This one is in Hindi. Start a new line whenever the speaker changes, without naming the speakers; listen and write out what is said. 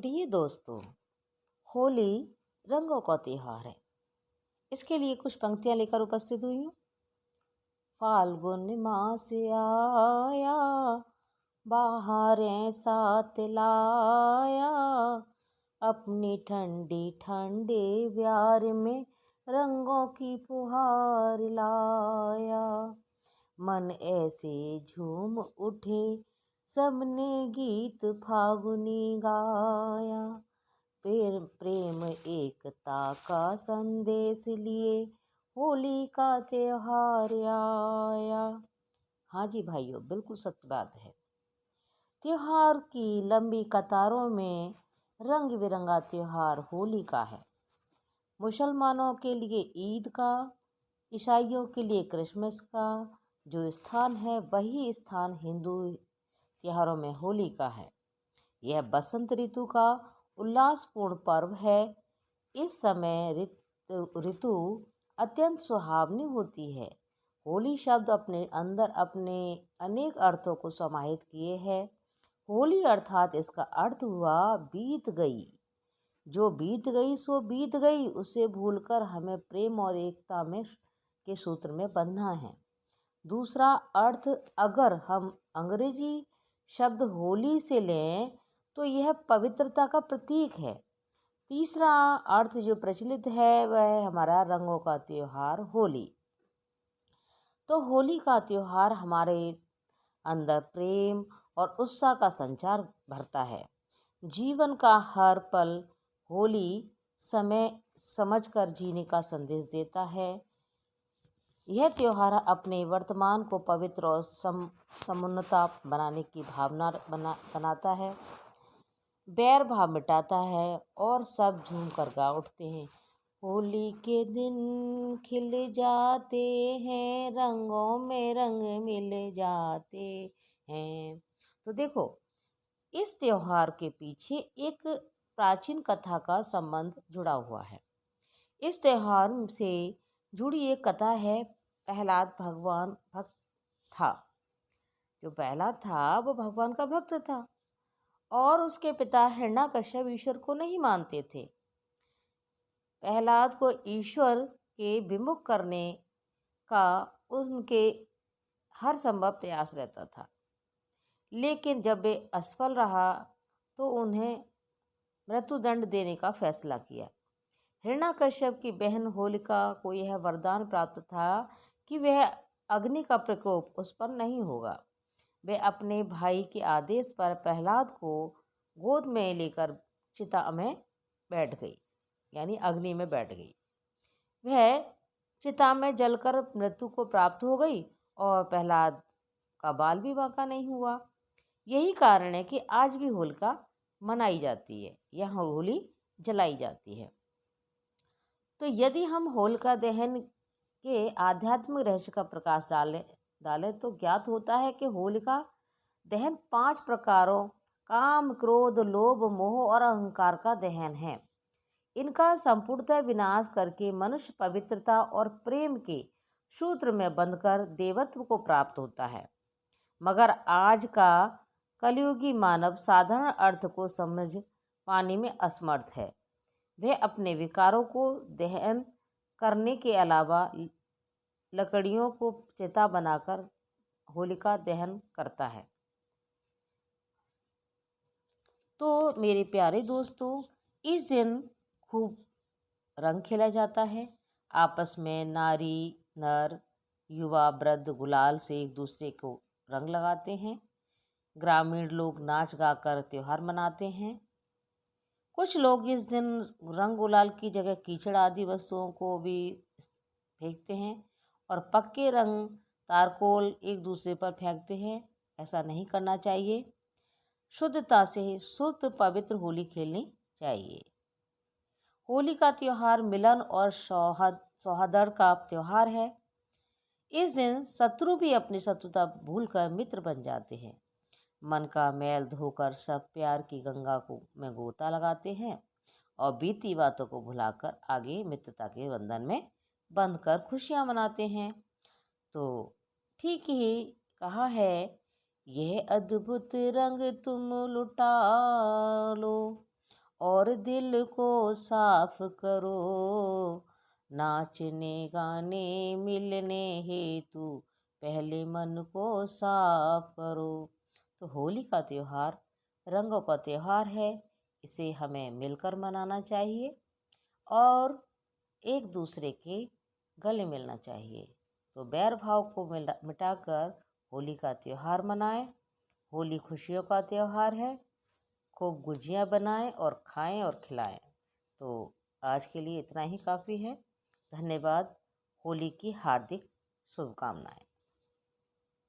प्रिय दोस्तों, होली रंगों का त्योहार है। इसके लिए कुछ पंक्तियां लेकर उपस्थित हुई हूँ। फाल्गुन मास आया, बाहरें साथ लाया, अपनी ठंडी ठंडी प्यार में रंगों की फुहार लाया। मन ऐसे झूम उठे, सबने गीत फागुनी गाया। प्रेम एकता का संदेश लिए होली का त्योहार आया। हाँ जी भाइयों, बिल्कुल सत्य बात है। त्योहार की लंबी कतारों में रंग बिरंगा त्योहार होली का है। मुसलमानों के लिए ईद का, ईसाइयों के लिए क्रिसमस का जो स्थान है, वही स्थान हिंदू त्योहारों में होली का है। यह बसंत ऋतु का उल्लासपूर्ण पर्व है। इस समय ऋतु अत्यंत सुहावनी होती है। होली शब्द अपने अंदर अपने अनेक अर्थों को समाहित किए है। होली अर्थात इसका अर्थ हुआ बीत गई। जो बीत गई सो बीत गई, उसे भूलकर हमें प्रेम और एकता में के सूत्र में बंधना है। दूसरा अर्थ अगर हम अंग्रेजी शब्द होली से लें तो यह पवित्रता का प्रतीक है। तीसरा अर्थ जो प्रचलित है वह है हमारा रंगों का त्योहार होली। तो होली का त्योहार हमारे अंदर प्रेम और उत्साह का संचार भरता है। जीवन का हर पल होली समय समझकर जीने का संदेश देता है। यह त्योहार अपने वर्तमान को पवित्र और समुन्नता बनाने की भावना बनाता है। बैर भाव मिटाता है और सब झूम कर गा उठते हैं। होली के दिन खिल जाते हैं, रंगों में रंग मिल जाते हैं। तो देखो, इस त्योहार के पीछे एक प्राचीन कथा का संबंध जुड़ा हुआ है। इस त्योहार से जुड़ी एक कथा है। प्रहलाद भगवान भक्त था। जो प्रहलाद था वो भगवान का भक्त था और उसके पिता हिरण्यकश्यप ईश्वर को नहीं मानते थे। प्रहलाद को ईश्वर के विमुख करने का उनके हर संभव प्रयास रहता था, लेकिन जब वे असफल रहा तो उन्हें मृत्युदंड देने का फैसला किया। हिरण्यकश्यप की बहन होलिका को यह वरदान प्राप्त था कि वह अग्नि का प्रकोप उस पर नहीं होगा। वे अपने भाई के आदेश पर प्रहलाद को गोद में लेकर चिता में बैठ गई, यानी अग्नि में बैठ गई। वह चिता में जलकर मृत्यु को प्राप्त हो गई और प्रहलाद का बाल भी बांका नहीं हुआ। यही कारण है कि आज भी होलिका मनाई जाती है, यहाँ होली जलाई जाती है। तो यदि हम होलिका दहन के आध्यात्मिक रहस्य का प्रकाश डालें तो ज्ञात होता है कि होलिका दहन 5 प्रकारों काम, क्रोध, लोभ, मोह और अहंकार का दहन है। इनका संपूर्णतः विनाश करके मनुष्य पवित्रता और प्रेम के सूत्र में बंधकर देवत्व को प्राप्त होता है। मगर आज का कलयुगी मानव साधारण अर्थ को समझ पाने में असमर्थ है। वह अपने विकारों को दहन करने के अलावा लकड़ियों को चिता बनाकर होलिका दहन करता है। तो मेरे प्यारे दोस्तों, इस दिन खूब रंग खेला जाता है। आपस में नारी, नर, युवा, वृद्ध गुलाल से एक दूसरे को रंग लगाते हैं। ग्रामीण लोग नाच गाकर त्योहार मनाते हैं। कुछ लोग इस दिन रंग गुलाल की जगह कीचड़ आदि वस्तुओं को भी फेंकते हैं और पक्के रंग तारकोल एक दूसरे पर फेंकते हैं। ऐसा नहीं करना चाहिए। शुद्धता से शुद्ध पवित्र होली खेलनी चाहिए। होली का त्योहार मिलन और सौहार्द का त्योहार है। इस दिन शत्रु भी अपनी शत्रुता भूलकर मित्र बन जाते हैं। मन का मैल धोकर सब प्यार की गंगा को में गोता लगाते हैं और बीती बातों को भुलाकर आगे मित्रता के बंधन में बंधकर खुशियां मनाते हैं। तो ठीक ही कहा है, यह अद्भुत रंग तुम लुटा लो, और दिल को साफ करो, नाचने गाने मिलने हेतु पहले मन को साफ करो। तो होली का त्यौहार रंगों का त्यौहार है, इसे हमें मिलकर मनाना चाहिए और एक दूसरे के गले मिलना चाहिए। तो बैर भाव को मिटाकर होली का त्यौहार मनाएं। होली खुशियों का त्यौहार है। खूब गुजियाँ बनाएं और खाएं और खिलाएं। तो आज के लिए इतना ही काफ़ी है। धन्यवाद। होली की हार्दिक शुभकामनाएं।